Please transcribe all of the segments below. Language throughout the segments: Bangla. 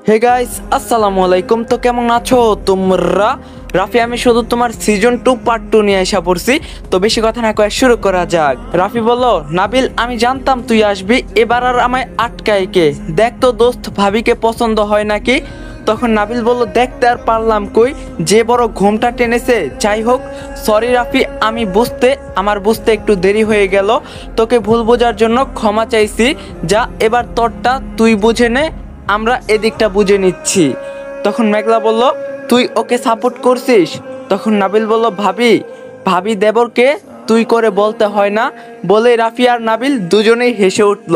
হে গাইস, আসসালামু আলাইকুম। তো কেমন আছো তোমরা? রাফি, আমি শুধু তোমার সিজন 2 পার্ট 2 নিয়ে আসা পড়ছি। তো বেশি কথা না কয়ে শুরু করা যাক। রাফি বলল, নাবিল আমি জানতাম তুই আসবি, এবার আর আমায় আটকায় কে? দেখ তো দোস্ত, ভাবিকে পছন্দ হয় নাকি? তখন নাবিল বলল, দেখতে আর পারলাম কই, যে বড় ঘুমটা টেনেছে। যাই হোক, সরি রাফি, আমার বুঝতে একটু দেরি হয়ে গেল। তোকে ভুল বোঝার জন্য ক্ষমা চাইছি। যা, এবার তোরটা তুই বুঝে নে, আমরা এদিকটা বুঝে নিচ্ছি। তখন মেঘলা বলল, তুই ওকে সাপোর্ট করছিস? তখন নাবিল বলল, ভাবি ভাবি দেবরকে তুই করে বলতে হয় না। বলে রাফি আর নাবিল দুজনেই হেসে উঠল।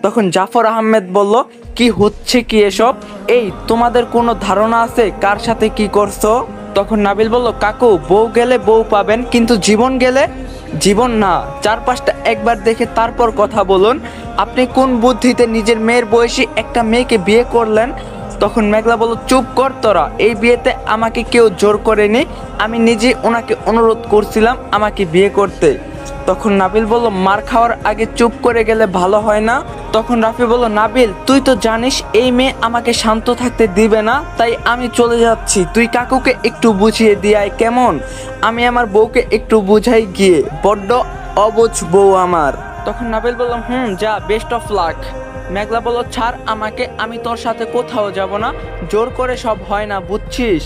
তখন জাফর আহমেদ বলল, কি হচ্ছে কি এসব? এই, তোমাদের কোনো ধারণা আছে কার সাথে কি করছো? তখন নাবিল বলল, কাকু, বউ গেলে বউ পাবেন, কিন্তু জীবন গেলে জীবন না। চারপাশটা একবার দেখে তারপর কথা বলুন। আপনি কোন বুদ্ধিতে নিজের মেয়ের বয়সী একটা মেয়েকে বিয়ে করলেন? তখন মেঘলা বলল, চুপ কর তোরা, এই বিয়েতে আমাকে কেউ জোর করেনি, আমি নিজে ওনাকে অনুরোধ করছিলাম আমাকে বিয়ে করতে। তখন নাবিল বলল, মার খাওয়ার আগে চুপ করে গেলে ভালো হয় না? তখন রাফি বলল, নাবিল তুই তো জানিস এই মেয়ে আমাকে শান্ত থাকতে দিবে না, তাই আমি চলে যাচ্ছি। তুই কাকুকে একটু বুঝিয়ে দিয়াই কেমন? আমি আমার বউকে একটু বুঝাই গিয়ে, বড্ড অবুঝ বউ আমার। তখন নাবিল বললাম, যা, বেস্ট অফ লাক। মেঘলা বলল, ছাড় আমাকে, আমি তোর সাথে কোথাও যাব না। জোর করে সব হয় না, বুঝছিস?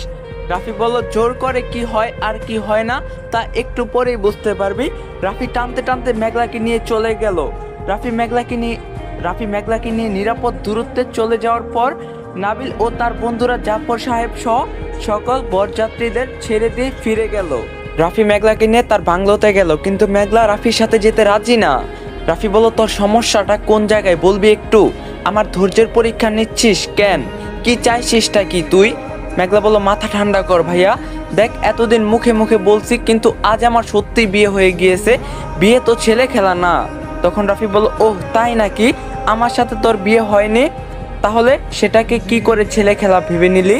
রাফি বলল, জোর করে কি হয় আর কি হয় না তা একটু পরেই বুঝতে পারবি। রাফি টানতে টানতে মেঘলাকে নিয়ে চলে গেল। রাফি মেঘলাকে নিয়ে নিরাপদ দূরত্বে চলে যাওয়ার পর নাবিল ও তার বন্ধুরা জাফর সাহেব সহ সকল বরযাত্রীদের ছেড়ে দিয়ে ফিরে গেল। রাফি মেঘলাকে নিয়ে তার বাংলোতে গেল, কিন্তু মেঘলা রাফির সাথে যেতে রাজি না। রাফি বলল, তোর সমস্যাটা কোন জায়গায় বলবি একটু? আমার ধৈর্যের পরীক্ষা নিচ্ছিস কেন? কি চাইছিসটা কি তুই? মেঘলা বলল, মাথা ঠান্ডা কর ভাইয়া, দেখ এতদিন মুখে মুখে বলছি, কিন্তু আজ আমার সত্যি বিয়ে হয়ে গিয়েছে। বিয়ে তো ছেলে খেলা না। তখন রাফি বলল, ওহ তাই নাকি? আমার সাথে তোর বিয়ে হয়নি, তাহলে সেটাকে কি করে ছেলে খেলা ভেবে নিলি?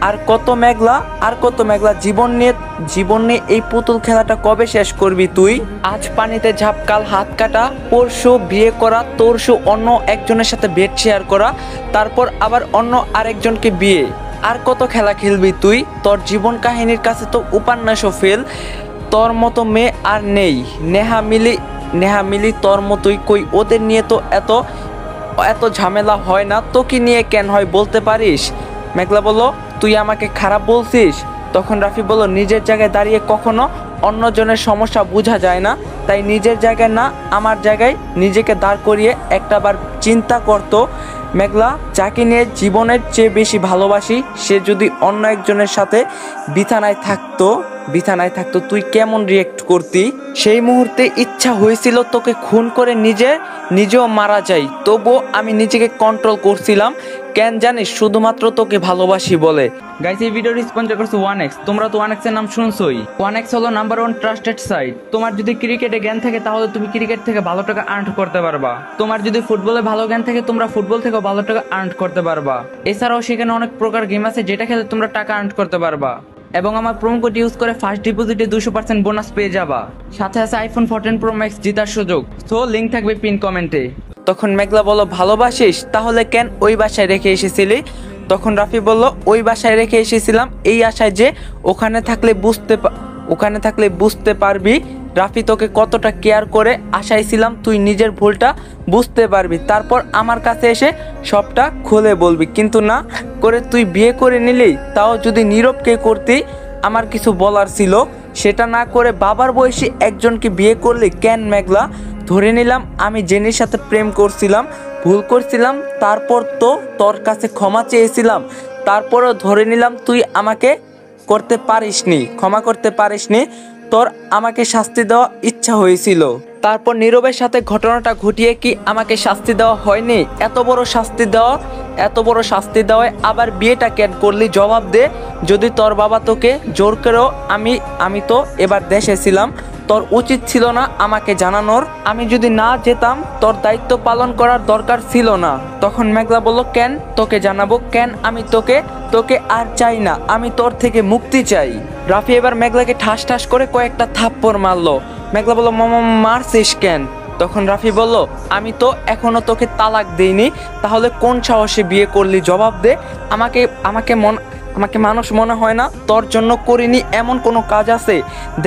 আর কত মেঘলা, জীবন নিয়ে এই পুতুল খেলাটা কবে শেষ করবি তুই? আজ পানিতে ঝাঁপ, কাল হাত কাটা, পরশু বিয়ে করা, তরশু অন্য একজনের সাথে বেড শেয়ার করা, তারপর আবার অন্য আরেকজনকে বিয়ে। আর কত খেলা খেলবি তুই? তোর জীবন কাহিনীর কাছে তো উপন্যাসও ফেল। তোর মতো মেয়ে আর নেই। নেহা মিলি তোর মতোই, কই ওদের নিয়ে তো এত এত ঝামেলা হয় না, তো কি নিয়ে কেন হয় বলতে পারিস? মেঘলা বলল, তুই আমাকে খারাপ বলছিস? তখন রাফি বলল, নিজের জায়গায় দাঁড়িয়ে কখনো অন্যজনের সমস্যা বোঝা যায় না, তাই নিজের জায়গায় না, আমার জায়গায় নিজেকে দাঁড় করিয়ে একটাবার চিন্তা করতো। মেঘলা, যাকে নিয়ে জীবনের চেয়ে বেশি ভালোবাসি, সে যদি অন্য একজনের সাথে বিছানায় থাকতো তুই কেমন রিয়েক্ট করতি? সেই মুহূর্তে ইচ্ছা হয়েছিল তোকে খুন করে নিজেও মারা যাই, তবুও আমি নিজেকে কন্ট্রোল করছিলাম। কেন জানিস? শুধুমাত্র তোকে ভালোবাসি বলে। গাইস, এই ভিডিওটি স্পন্সর করছে 1x। তোমরা তো 1x এর নাম শুনছোই। 1x হলো নাম্বার 1 ট্রাস্টেড সাইট। তোমার যদি ক্রিকেটে জ্ঞান থাকে তাহলে তুমি ক্রিকেট থেকে ভালো টাকা আর্ন করতে পারবা। তোমার যদি ফুটবলে ভালো জ্ঞান থাকে তোমরা ফুটবল থেকে ভালো টাকা আর্ন করতে পারবা। এছাড়াও সেখানে অনেক প্রকার গেম আছে যেটা খেলে তোমরা টাকা আর্ন করতে পারবা। এবং আমার প্রোমো কোড ইউজ করে ফার্স্ট ডিপোজিটে 200% বোনাস পেয়ে যাবা। সাথে আছে আইফোন 14 প্রো ম্যাক্স জেতার সুযোগ। সো লিংক থাকবে পিন কমেন্টে। তখন মেঘলা বলল, ভালোবাসিস? তাহলে কেন ওই বাসায় রেখে এসেছিলি? তখন রাফি বলল, ওই বাসায় রেখে এসেছিলাম এই আশায় যে ওখানে থাকলে বুঝতে পারবি রাফি তোকে কতটা কেয়ার করে। আশায় ছিলাম তুই নিজের ভুলটা বুঝতে পারবি, তারপর আমার কাছে এসে সবটা খুলে বলবি, কিন্তু না করে তুই বিয়ে করে নিলি। তাও যদি নীরবকে করতি, আমার কিছু বলার ছিল। সেটা না করে বাবার বয়সী একজনকে বিয়ে করলি কেন মেঘলা? ধরে নিলাম আমি জেনির সাথে প্রেম করছিলাম, ভুল করছিলাম, তারপর তো তোর কাছে ক্ষমা চেয়েছিলাম, তারপরও ধরে নিলাম তুই আমাকে ক্ষমা করতে পারিসনি। তোর আমাকে শাস্তি দেওয়া ইচ্ছা হয়েছিল, তারপর নীরবের সাথে ঘটনাটা ঘটিয়ে কি আমাকে শাস্তি দেওয়া হয়নি? এত বড় শাস্তি দেওয়ায় আবার বিয়েটা কেন করলি? জবাব দে। যদি তোর বাবা তোকে জোর করেও, আমি তো এবার দেশে ছিলাম, তোর উচিত ছিল না আমাকে জানানোর। আমি যদি না যেতাম তোর দায়িত্ব পালন করার দরকার ছিল না। তখন মেঘলা বলল, কেন তোকে জানাবো? কেন? আমি তোকে আর চাই না, আমি তোর থেকে মুক্তি চাই। রাফি এবার মেঘলাকে ঠাস ঠাস করে কয়েকটা থাপ্পড় মারলো। মেঘলা বলল, মামা মারছিস কেন? তখন রাফি বলল, আমি তো এখনো তোকে তালাক দেইনি, তাহলে কোন সাহসে বিয়ে করলি জবাব দে। আমাকে আমাকে মন আমাকে মানুষ মনে হয় না, তোর জন্য করিনি এমন কোনো কাজ আছে?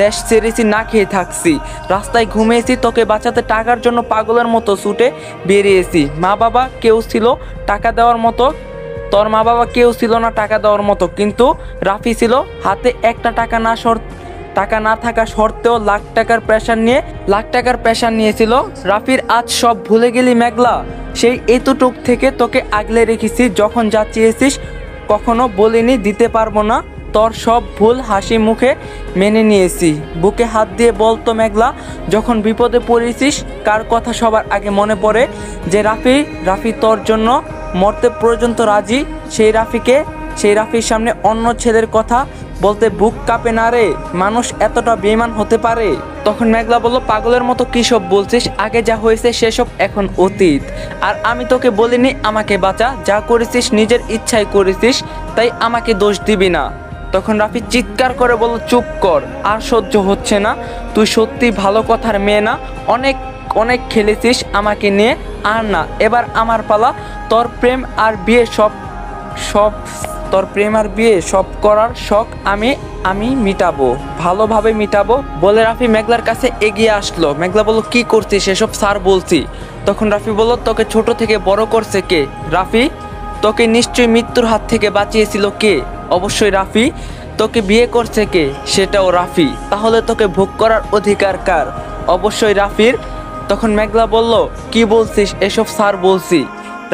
দেশ ছেড়েছি, না খেয়ে থাকছি, রাস্তায় ঘুমিয়েছি, তোকে বাঁচাতে টাকার জন্য পাগলের মতো ছুটে বেরিয়েছি। মা বাবা কেউ ছিল টাকা দেওয়ার মতো, তোর মা বাবা কেউ ছিল না টাকা দেওয়ার মতো, কিন্তু রাফি ছিল, হাতে একটা টাকা না থাকা সত্ত্বেও লাখ টাকার প্রেশার নিয়েছিল। রাফির আজ সব ভুলে গেলি মেঘলা? সেই এতটুক থেকে তোকে আগলে রেখেছি, যখন যা চেয়েছিস কখনো বলিনি দিতে পারবো না, তোর সব ভুল হাসি মুখে মেনে নিয়েছি। বুকে হাত দিয়ে বলতো মেঘলা, যখন বিপদে পড়েছিস কার কথা সবার আগে মনে পড়ে? যে রাফি তোর জন্য মরতে পর্যন্ত রাজি, সেই রাফির সামনে অন্য ছেলের কথা বলতে বুক কাঁপে না রে? মানুষ এতটা বেঈমান হতে পারে? তখন মেঘলা বলল, পাগলের মতো কী সব বলছিস? আগে যা হয়েছে সেসব এখন অতীত। আর আমি তোকে বলিনি আমাকে বাঁচা, যা করেছিস নিজের ইচ্ছায় করেছিস, তাই আমাকে দোষ দিবি না। তখন রাফি চিৎকার করে বলল, চুপ কর, আর সহ্য হচ্ছে না, তুই সত্যি ভালো কথার মেয়ে না, অনেক অনেক খেলেছিস আমাকে নিয়ে, আর না, এবার আমার পালা, তোর প্রেম আর বিয়ে সব করার শখ আমি মিটাবো, ভালোভাবে মিটাবো বলে রাফি মেঘলার কাছে এগিয়ে আসলো। মেঘলা বলল, কি করছিস এসব? স্যার বলছি। তখন রাফি বলল, তোকে ছোট থেকে বড় করছে কে? রাফি। তোকে নিশ্চয়ই মৃত্যুর হাত থেকে বাঁচিয়েছিল কে? অবশ্যই রাফি। তোকে বিয়ে করছে কে? সেটাও রাফি। তাহলে তোকে ভোগ করার অধিকার কার? অবশ্যই রাফির। তখন মেঘলা বলল, কি বলছিস এসব? স্যার বলছি।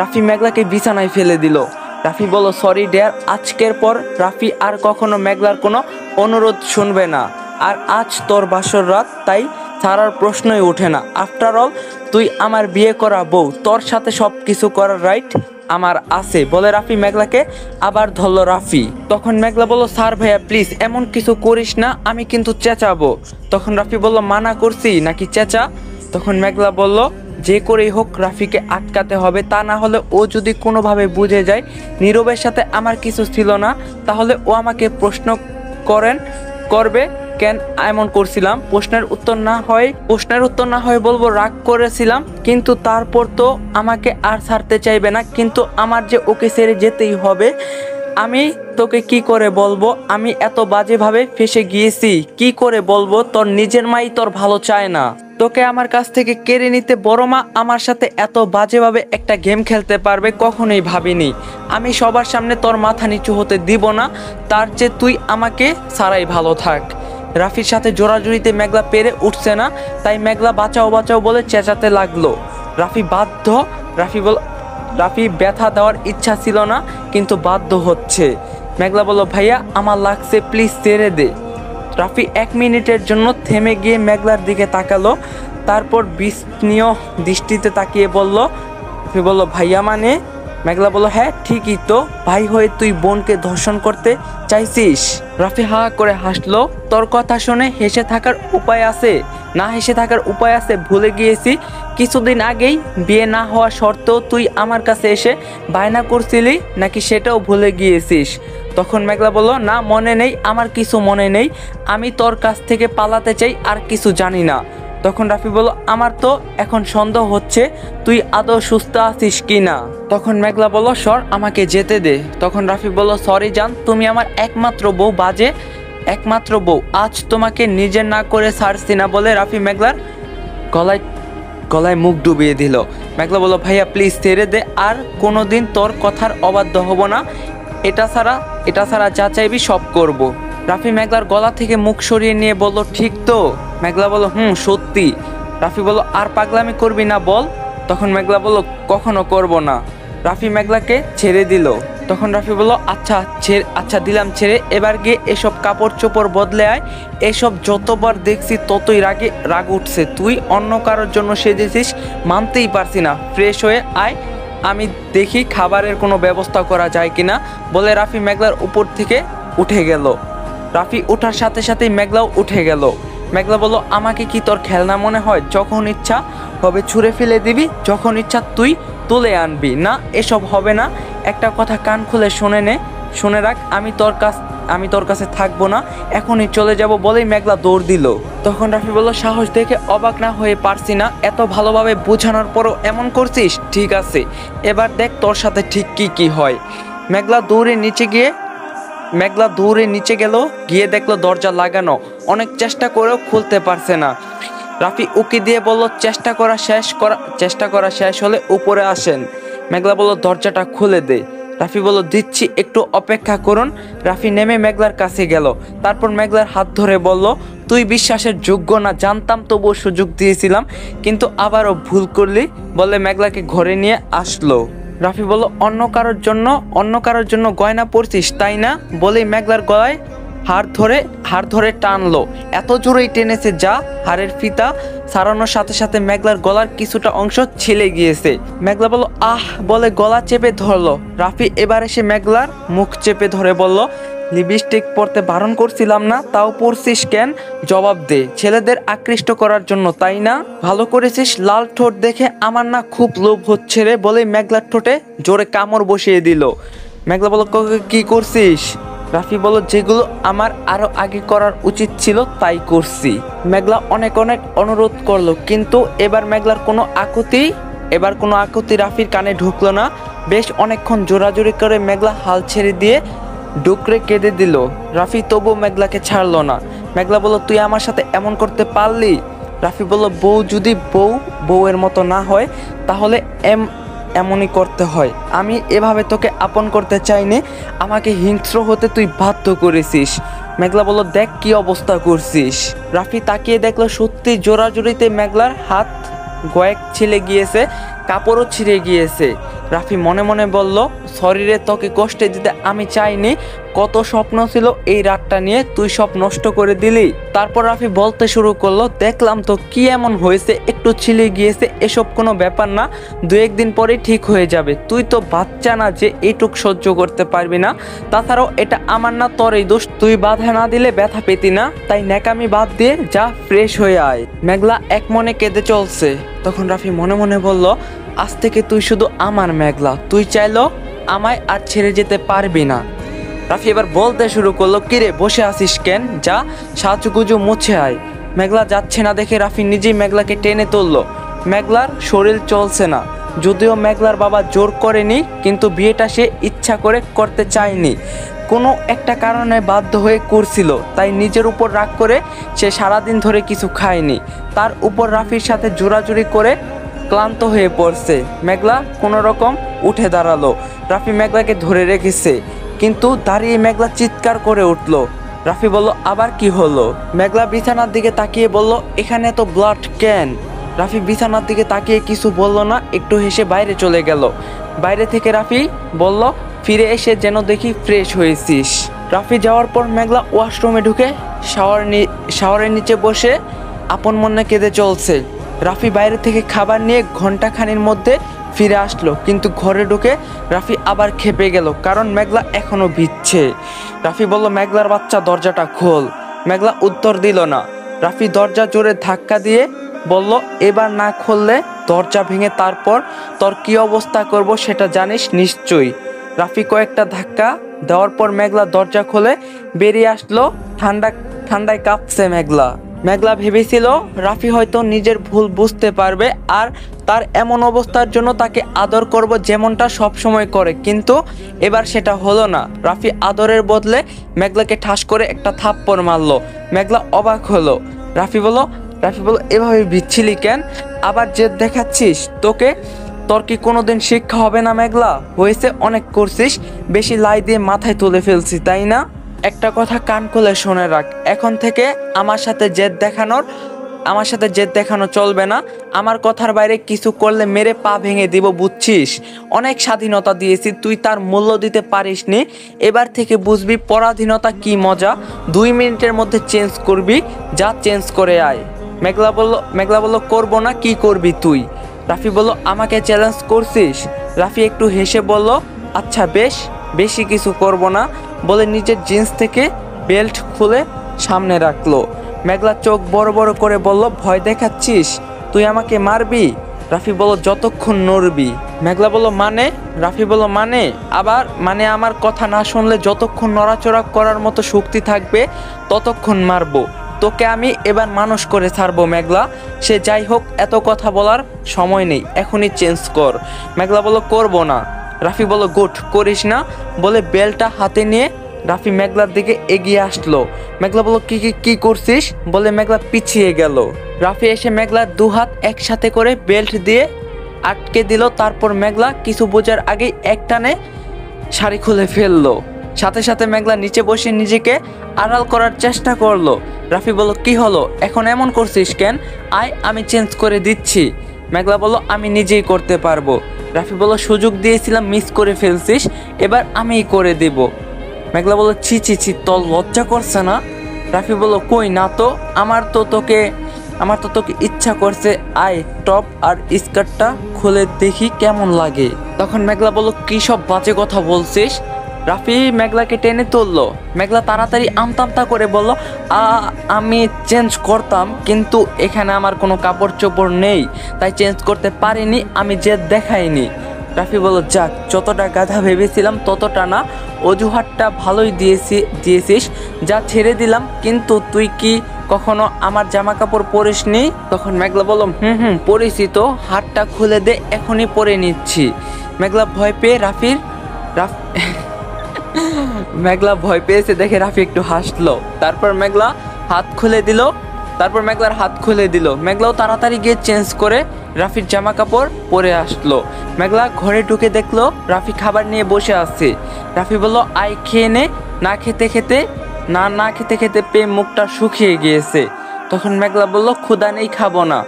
রাফি মেঘলাকে বিছানায় ফেলে দিল। রাফি বলল, সরি ডিয়ার। আজকের পর রাফি আর কখনো মেঘলার কোনো অনুরোধ শুনবে না। আর আজ তোর বাসর রাত, তাই ছাড়ার প্রশ্নই ওঠে না। আফটার অল তুই আমার বিয়ে করা বউ, তোর সাথে সব কিছু করার রাইট আমার আছে বলে রাফি মেঘলাকে আবার ধরল রাফি। তখন মেঘলা বলল, স্যার ভাইয়া প্লিজ এমন কিছু করিস না, আমি কিন্তু চেঁচাবো। তখন রাফি বলল, মানা করছি নাকি চেঁচা? তখন মেঘলা বলল, যে করেই হোক রাফিকে আটকাতে হবে, তা না হলে ও যদি কোনোভাবে বুঝে যায় নীরবের সাথে আমার কিছু ছিল না, তাহলে ও আমাকে প্রশ্ন করবে কেন এমন করছিলাম। প্রশ্নের উত্তর না হয় বলবো রাগ করেছিলাম, কিন্তু তারপর তো আমাকে আর ছাড়তে চাইবে না, কিন্তু আমার যে ওকে ছেড়ে যেতেই হবে। আমি তোকে কি করে বলবো আমি এত বাজেভাবে ফেসে গিয়েছি? কি করে বলবো? তোর নিজের মাই তোর ভালো চায় না, তোকে আমার কাছ থেকে কেড়ে নিতে বড় মা আমার সাথে এত বাজেভাবে একটা গেম খেলতে পারবে কখনোই ভাবিনি। আমি সবার সামনে তোর মাথা নিচু হতে দিব না, তার চেয়ে তুই আমাকে ছাড়াই ভালো থাক। রাফির সাথে জোরাজুরিতে মেঘলা পেরে উঠছে না, তাই মেঘলা বাঁচাও বাঁচাও বলে চেঁচাতে লাগলো। রাফি ব্যথা দেওয়ার ইচ্ছা ছিল না, কিন্তু বাধ্য হচ্ছে। মেঘলা বলল, ভাইয়া আমার লাগছে, প্লিজ ছেড়ে দে। রাফি 1 মিনিটের জন্য থেমে গিয়ে মেঘলার দিকে তাকালো, তারপর বিস্ময় দৃষ্টিতে তাকিয়ে বলল, ভাইয়া মানে? মেঘলা বলল, হ্যাঁ ঠিকই তো, ভাই হয়ে তুই বোনকে ধর্ষণ করতে চাইছিস? রাফি হা করে হাসলো। তোর কথা শুনে হেসে থাকার উপায় আছে? না হেসে থাকার উপায় আছে, ভুলে গিয়েছি কিছুদিন আগেই বিয়ে না হওয়া সত্ত্বেও তুই আমার কাছে এসে বায়না করছিলি নাকি, সেটাও ভুলে গিয়েছিস? তখন মেঘলা বলল, না মনে নেই, আমার কিছু মনে নেই, আমি তোর কাছ থেকে পালাতে চাই, আর কিছু জানি না। তখন রাফি বলল, আমার তো এখন সন্দেহ হচ্ছে তুই আদৌ সুস্থ আছিস কি না। তখন মেঘলা বলল, সর, আমাকে যেতে দে। তখন রাফি বলল, সরি জান, তুমি আমার একমাত্র বউ, আজ তোমাকে নিজের না করে ছাড়ছি না বলে রাফি মেঘলার গলায় মুখ ডুবিয়ে দিল। মেঘলা বলল, ভাইয়া প্লিজ ছেড়ে দে, আর কোনোদিন তোর কথার অবাধ্য হব না, এটা ছাড়া যা চাইবি সব করব। রাফি মেঘলার গলা থেকে মুখ সরিয়ে নিয়ে বলল, ঠিক তো? মেঘলা বলল, সত্যি। রাফি বলল, আর পাগলামি করবি না বল। তখন মেঘলা বলল, কখনো করব না। রাফি মেঘলাকে ছেড়ে দিল। তখন রাফি বলল, আচ্ছা দিলাম ছেড়ে, এবার গিয়ে এসব কাপড় চোপড় বদলে আয়, এসব যতবার দেখছি ততই রাগ উঠছে, তুই অন্য কারোর জন্য সেজেছিস, মানতেই পারছি না, ফ্রেশ হয়ে আয়, আমি দেখি খাবারের কোনো ব্যবস্থা করা যায় কিনা বলে রাফি মেঘলার উপর থেকে উঠে গেল। রাফি ওঠার সাথে সাথেই মেঘলাও উঠে গেল। মেঘলা বলল, আমাকে কি তোর খেলনা মনে হয়? যখন ইচ্ছা হবে ছুঁড়ে ফেলে দিবি, যখন ইচ্ছা তুই তুলে আনবি, না এসব হবে না। একটা কথা কান খুলে শুনে রাখ, আমি আমি তোর কাছে থাকবো না, এখনই চলে যাব বলেই মেঘলা দৌড় দিল। তখন রাফি বলল, সাহস দেখে অবাক না হয়ে পারছি না, এত ভালোভাবে বোঝানোর পরও এমন করছিস, ঠিক আছে এবার দেখ তোর সাথে ঠিক কি হয়। মেঘলা দৌড়ে নিচে গেল, গিয়ে দেখলো দরজা লাগানো, অনেক চেষ্টা করেও খুলতে পারছে না। রাফি উকি দিয়ে বলল, চেষ্টা করা শেষ হলে উপরে আসেন। মেঘলা বলল, দরজাটা খুলে দে। রাফি বলল, দিচ্ছি, একটু অপেক্ষা করুন। রাফি নেমে মেঘলার কাছে গেল, তারপর মেঘলার হাত ধরে বলল, তুই বিশ্বাসের যোগ্য না জানতাম, তবুও সুযোগ দিয়েছিলাম, কিন্তু আবারও ভুল করলি, বলে মেঘলাকে ঘরে নিয়ে আসলো। রাফি বলল, অন্য কারোর জন্য গয়না পরছিস তাই না, বলেই মেঘলার গলায় হাড় ধরে টানলো, এত জোরেই টেনেছে যা হাড়ের ফিতা ছাড়ানোর সাথে সাথে মেঘলার গলার কিছুটা অংশ ছিলে গিয়েছে। মেঘলা বলল, আহ বলে গলা চেপে ধরলো। রাফি এবার এসে মেঘলার মুখ চেপে ধরে বলল, লিপস্টিক পরতে বারণ করছিলাম না, তাও পরছিস কেন, জবাব দে। ছেলেদের আকৃষ্ট করার জন্য তাই না, ভালো করেছিস। লাল ঠোঁট দেখে আমার না খুব লোভ হচ্ছে রে, বলে মেঘলার ঠোঁটে জোরে কামড় বসিয়ে দিল। মেঘলা বলল, কি করছিস? রাফি বলল, যেগুলো আমার আরো আগে করার উচিত ছিল তাই করছি। মেঘলা অনেক অনুরোধ করলো, কিন্তু এবার মেঘলার কোনো আকুতি রাফির কানে ঢুকলো না। বেশ অনেকক্ষণ জোরাজোরি করে মেঘলা হাল ছেড়ে দিয়ে ডুকরে কেঁদে দিল। রাফি তবু মেঘলাকে ছাড়লো না। মেঘলা বলল, তুই আমার সাথে এমন করতে পারলি? রাফি বলল, যদি বউয়ের মতো না হয় তাহলে এমনই করতে হয়। আমি এভাবে তোকে আপন করতে চাইনি, আমাকে হিংস্র হতে তুই বাধ্য করেছিস। মেঘলা বলল, দেখ কি অবস্থা করছিস। রাফি তাকিয়ে দেখলো সত্যি জোরাজুরিতে মেঘলার হাত কয়েক ছিলে গিয়েছে, কাপড়ও ছিঁড়ে গিয়েছে। রাফি মনে মনে বলল, সরি রে, তোকে কষ্ট দিতে আমি চাইনি, কত স্বপ্ন ছিল এই রাতটা নিয়ে, তুই সব নষ্ট করে দিলি। তারপর রাফি বলতে শুরু করলো, দেখলাম তো কি এমন হয়েছে, একটু ছিলে গিয়েছে, এসব কোনো ব্যাপার না, 2-1 দিন পরেই ঠিক হয়ে যাবে। তুই তো বাচ্চা না যে এইটুক সহ্য করতে পারবি না, তাছাড়াও এটা আমার না তোরই দোষ, তুই বাধা না দিলে ব্যথা পেতি না, তাই ন্যাকামি বাদ দিয়ে যা ফ্রেশ হয়ে আয়। মেঘলা এক মনে কেঁদে চলছে। তখন রাফি মনে মনে বলল, আজ থেকে তুই শুধু আমার মেঘলা, তুই চাইলো আমায় আর ছেড়ে যেতে পারবি না। রাফি এবার বলতে শুরু করলো, কিরে বসে আছিস কেন, যা সাজুগুজু মুছে আয়। মেঘলা যাচ্ছে না দেখে রাফি নিজেই মেঘলাকে টেনে তুললো। মেঘলার শরীর চলছে না, যদিও মেঘলার বাবা জোর করেনি, কিন্তু বিয়েটা সে ইচ্ছা করে করতে চায়নি, কোনো একটা কারণে বাধ্য হয়ে করছিল। তাই নিজের উপর রাগ করে সে সারাদিন ধরে কিছু খায়নি। তার উপর রাফির সাথে জোরাজুরি করে ক্লান্ত হয়ে পড়ছে। মেঘলা কোনো রকম উঠে দাঁড়ালো। রাফি মেঘলাকে ধরে রেখেছে, কিন্তু দাঁড়িয়ে মেঘলা চিৎকার করে উঠল। রাফি বলল, আবার কি হলো? মেঘলা বিছানার দিকে তাকিয়ে বলল, এখানে তো ব্লাড কেন? রাফি বিছানার দিকে তাকিয়ে কিছু বলল না, একটু হেসে বাইরে চলে গেল। বাইরে থেকে রাফি বলল, ফিরে এসে যেন দেখি ফ্রেশ হয়েছিস। রাফি যাওয়ার পর মেঘলা ওয়াশরুমে ঢুকে শাওয়ারের নিচে বসে আপন মনে কেঁদে চলছে। রাফি বাইরে থেকে খাবার নিয়ে ঘন্টাখানির মধ্যে ফিরে আসলো, কিন্তু ঘরে ঢুকে রাফি আবার খেপে গেল, কারণ মেঘলা এখনো ভিজছে। রাফি বলল, মেঘলার বাচ্চা দরজাটা খোল। মেঘলা উত্তর দিল না। রাফি দরজা জোরে ধাক্কা দিয়ে বলল, এবার না খুললে দরজা ভেঙে তারপর তোর কি অবস্থা করব সেটা জানিস নিশ্চয়ই। রাফি কয়েকটা ধাক্কা দেওয়ার পর মেঘলা দরজা খুলে বেরিয়ে আসলো। ঠান্ডায় কাঁপছে মেঘলা ভেবেছিল রাফি হয়তো নিজের ভুল বুঝতে পারবে আর তার এমন অবস্থার জন্য তাকে আদর করব যেমনটা সব সময় করে, কিন্তু এবার সেটা হলো না। রাফি আদরের বদলে মেঘলাকে ঠাস করে একটা থাপ্পড় মারলো। মেঘলা অবাক হলো। রাফি বলল, এভাবে বিচ্ছিলি কেন, আবার জেদ দেখাচ্ছিস? তোর কি কোনোদিন শিক্ষা হবে না মেঘলা? হয়েছে, অনেক করছিস, বেশি লাই দিয়ে মাথায় তুলে ফেলছি তাই না? একটা কথা কান খুলে শুনে রাখ, এখন থেকে আমার সাথে জেদ দেখানো চলবে না। আমার কথার বাইরে কিছু করলে মেরে পা ভেঙে দিব, বুঝছিস? অনেক স্বাধীনতা দিয়েছি, তুই তার মূল্য দিতে পারিসনি। এবার থেকে বুঝবি পরাধীনতা কি মজা। 2 মিনিটের মধ্যে চেঞ্জ করবি, যা চেঞ্জ করে আয়। মেঘলা বলল, করবো না, কি করবি তুই? রাফি বলল, আমাকে চ্যালেঞ্জ করছিস? রাফি একটু হেসে বলল, আচ্ছা বেশি কিছু করব না, বলে নিজের জিন্স থেকে বেল্ট খুলে সামনে রাখলো। মেঘলা চোখ বড় বড় করে বলল, ভয় দেখাচ্ছিস? তুই আমাকে মারবি? রাফি বলো যতক্ষণ নড়বি। মেঘলা বলো মানে? রাফি বলো মানে আবার মানে আমার কথা না শুনলে যতক্ষণ নড়াচড়া করার মতো শক্তি থাকবে ততক্ষণ মারবো। তোকে আমি এবার মানুষ করে ছাড়বো মেঘলা। সে যাই হোক, এত কথা বলার সময় নেই, এখনই চেঞ্জ কর। মেঘলা বলো করবো না। রাফি বলো গুড, করিস না বলে বেলটা হাতে নিয়ে রাফি মেঘলার দিকে এগিয়ে আসলো। মেঘলা বলো কি কি কি করছিস বলে মেঘলা পিছিয়ে গেল। রাফি এসে মেঘলার দুহাত একসাথে করে বেল্ট দিয়ে আটকে দিল। তারপর মেঘলা কিছু বোঝার আগেই একটানে শাড়ি খুলে ফেললো। সাথে সাথে মেঘলা নিচে বসে নিজেকে আড়াল করার চেষ্টা করলো। রাফি বলল কি হলো, এখন এমন করছিস কেন? আয় আমি চেঞ্জ করে দিচ্ছি। মেঘলা বলল আমি নিজেই করতে পারবো। রাফি বলল সুযোগ দিয়েছিলাম, মিস করে ফেলছিস, এবার আমিই করে দেব। মেঘলা বলল ছি ছি ছি, তোর লজ্জা করছে না? রাফি বলল কই না তো, আমার তো তোকে ইচ্ছা করছে, আয় টপ আর স্কার্টটা খুলে দেখি কেমন লাগে। তখন মেঘলা বলল কি সব বাজে কথা বলছিস? রাফি মেঘলাকে টেনে তুললো। মেঘলা তাড়াতাড়ি আমতামতা করে বলল আমি চেঞ্জ করতাম, কিন্তু এখানে আমার কোনো কাপড় চোপড় নেই, তাই চেঞ্জ করতে পারিনি, আমি জেদ দেখাইনি। রাফি বলল যাক, যতটা গাধা ভেবেছিলাম ততটা না, অজুহাতটা ভালোই দিয়েছিস, যা ছেড়ে দিলাম। কিন্তু তুই কি কখনো আমার জামা কাপড় পরিসনি? তখন মেঘলা বলল পরেছি তো, হাতটা খুলে দে, এখনই পরে নিচ্ছি। মেঘলা ভয় পেয়ে মেঘলা ভয় পেয়েছে দেখে রাফি একটু হাসলো। তারপর মেঘলার হাত খুলে দিল। মেঘলাও তাড়াতাড়ি গিয়ে চেঞ্জ করে রাফির জামা কাপড় পরে আসলো। মেঘলা ঘরে ঢুকে দেখলো রাফি খাবার নিয়ে বসে আছে। রাফি বলল আয় খেয়ে নে। না খেতে খেতে পেয়ে মুখটা শুকিয়ে গিয়েছে। তখন মেঘলা বলল ক্ষুধা নেই, খাবো না।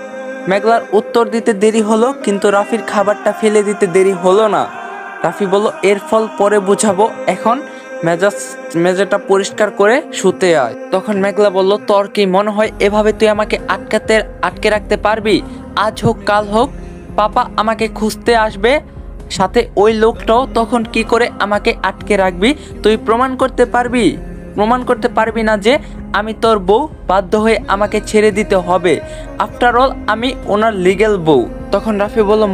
মেঘলার উত্তর দিতে দেরি হলো, কিন্তু রাফির খাবারটা ফেলে দিতে দেরি হলো না। রাফি বলল এর ফল পরে বুঝাবো, এখন মেজাটা পরিষ্কার করে শুতে আয়। তখন মেঘলা বলল তোর কি মনে হয় এভাবে তুই আমাকে আটকে রাখতে পারবি? আজ হোক কাল হোক পাপা আমাকে খুঁজতে আসবে, সাথে ওই লোকটাও, তখন কি করে আমাকে আটকে রাখবি? তুই প্রমাণ করতে পারবি না যে আমি তোর বউ, বাধ্য হয়ে আমাকে ছেড়ে দিতে হবে। আফটার অল আমি ওনার লিগ্যাল বউ। তখন রাফি বলল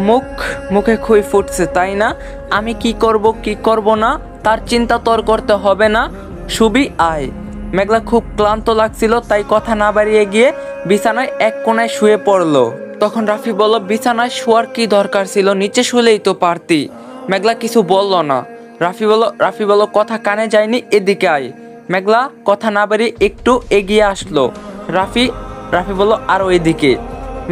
মুখে খুই ফুটছে তাই না? আমি কি করব না তার চিন্তা তোর করতে হবে না, শুবি আয়। মেঘলা খুব ক্লান্ত লাগছিল, তাই কথা না বাড়িয়ে গিয়ে বিছানায় এক কোণায় শুয়ে পড়লো। তখন রাফি বলল বিছানায় শোয়ার কি দরকার ছিল, নিচে শুলেই তো পারতি। মেঘলা কিছু বলল না। রাফি বলল কথা কানে যায়নি, এদিকে আয়। মেঘলা কথা না বাড়িয়ে একটু এগিয়ে আসলো। রাফি বলল আরো এদিকে।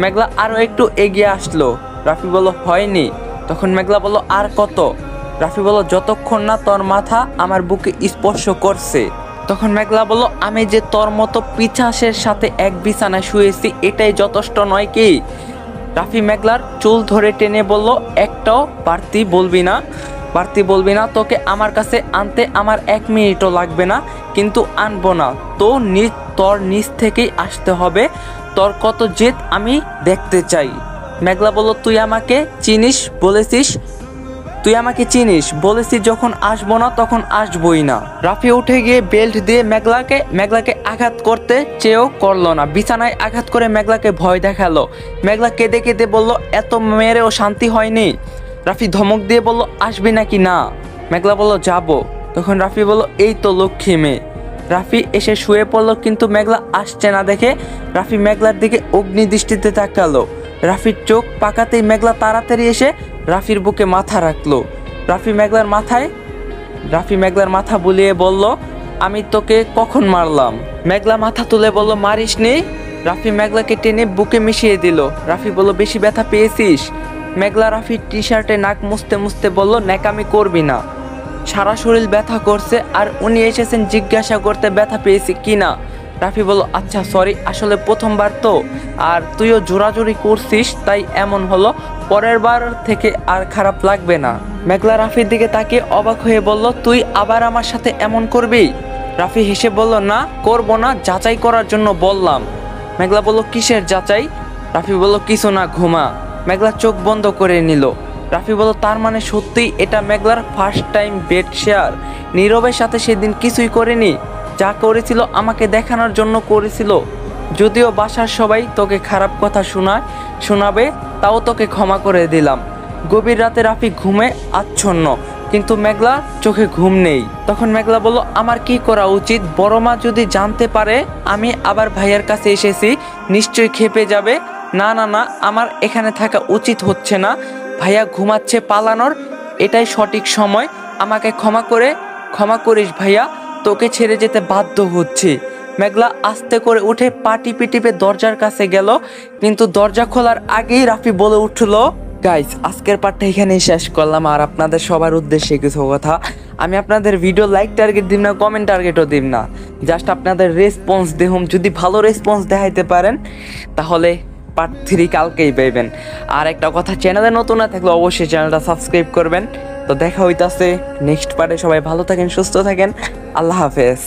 মেঘলা আরো একটু এগিয়ে আসলো। রাফি বলল হয়নি। তখন মেঘলা বলল আর কত? রাফি বলল যতক্ষণ না তোর মাথা আমার বুকে স্পর্শ করছে। তখন মেঘলা বলল আমি যে তোর মতো পিশাচের সাথে এক বিছানায় শুয়েছি, এটাই যথেষ্ট নয় কি? রাফি মেঘলার চুল ধরে টেনে বলল একটাও বাড়তি বলবি না, তোকে আমার কাছে আনতে আমার 1 মিনিটও লাগবে না, কিন্তু আনবো না তো তোর নিজ থেকেই আসতে হবে। তোর কত জেদ আমি দেখতে চাই। মেঘলা বলল তুই আমাকে চিনিস বলেছিস যখন আসবো না তখন আসবই না। রাফি উঠে গিয়ে বেল্ট দিয়ে মেঘলাকে আঘাত করতে চেয়েও করলো না, বিছানায় আঘাত করে মেঘলাকে ভয় দেখালো। মেঘলা কেঁদে কেঁদে বলল এত মেরেও শান্তি হয়নি। রাফি ধমক দিয়ে বলল আসবি নাকি না? মেঘলা বলল যাবো। তখন রাফি বলল এই তো লক্ষ্মী মেয়ে। রাফি এসে শুয়ে পড়লো, কিন্তু মেঘলা আসছে না দেখে রাফি মেঘলার দিকে অগ্নি দৃষ্টিতে তাকালো। রাফির চোখ পাকাতেই মেঘলা তাড়াতাড়ি এসে রাফির বুকে মাথা রাখলো। রাফি মেঘলার মাথা বুলিয়ে বলল আমি তোকে কখন মারলাম? মেঘলা মাথা তুলে বলল মারিসনি। রাফি মেঘলাকে টেনে বুকে মিশিয়ে দিল। রাফি বলল বেশি ব্যথা পেয়েছিস? মেঘলা রাফির টি শার্টে নাক মুছতে মুছতে বলল ন্যাকামি করবি না, সারা শরীর ব্যথা করছে, আর উনি এসেছেন জিজ্ঞাসা করতে ব্যথা পেয়েছি কি না। রাফি বলল আচ্ছা সরি, আসলে প্রথমবার তো, আর তুইও জোরাজোরি করছিস তাই এমন হলো, পরের বার থেকে আর খারাপ লাগবে না। মেঘলা রাফির দিকে তাকিয়ে অবাক হয়ে বলল তুই আবার আমার সাথে এমন করবি? রাফি হেসে বলল না করবো না, যাচাই করার জন্য বললাম। মেঘলা বলল কিসের যাচাই? রাফি বলল কিছু না, ঘুমা। মেঘলা চোখ বন্ধ করে নিল। রাফি বলল তার মানে সত্যিই এটা মেঘলার ফার্স্ট টাইম বেড শেয়ার? নীরবের সাথে সেদিন কিছুই করেনি, যা করেছিল আমাকে দেখানোর জন্য করেছিল। যদিও বাসার সবাই তোকে খারাপ কথা শোনাবে, তাও তোকে ক্ষমা করে দিলাম। গভীর রাতে রাফি ঘুমে আচ্ছন্ন, কিন্তু মেঘলা চোখে ঘুম নেই। তখন মেঘলা বলল, আমার কি করা উচিত? বড় মা যদি জানতে পারে আমি আবার ভাইয়ার কাছে এসেছি, নিশ্চয়ই ক্ষেপে যাবে। না না না, আমার এখানে থাকা উচিত হচ্ছে না। ভাইয়া ঘুমাচ্ছে, পালানোর এটাই সঠিক সময়। আমাকে ক্ষমা করিস ভাইয়া, তোকে ছেড়ে যেতে বাধ্য হচ্ছি। মেঘলা আস্তে করে উঠে পা টিপে টিপে দরজার কাছে গেল, কিন্তু দরজা খোলার আগেই রাফি বলে উঠলো, গাইস আজকের পার্টটা এখানেই শেষ করলাম। আর আপনাদের সবার উদ্দেশ্যে কিছু কথা, আমি আপনাদের ভিডিও লাইক টার্গেট দিব না, কমেন্ট টার্গেটও দিব না, জাস্ট আপনাদের রেসপন্স দেহুম। যদি ভালো রেসপন্স দেখাইতে পারেন তাহলে পার্ট 3 কালকেই পাইবেন। আর একটা কথা, চ্যানেলে নতুন না থাকলে অবশ্যই চ্যানেলটা সাবস্ক্রাইব করবেন। তো দেখা হইতাছে নেক্সট পার্টে। সবাই ভালো থাকেন, সুস্থ থাকেন, আল্লাহ হাফেজ।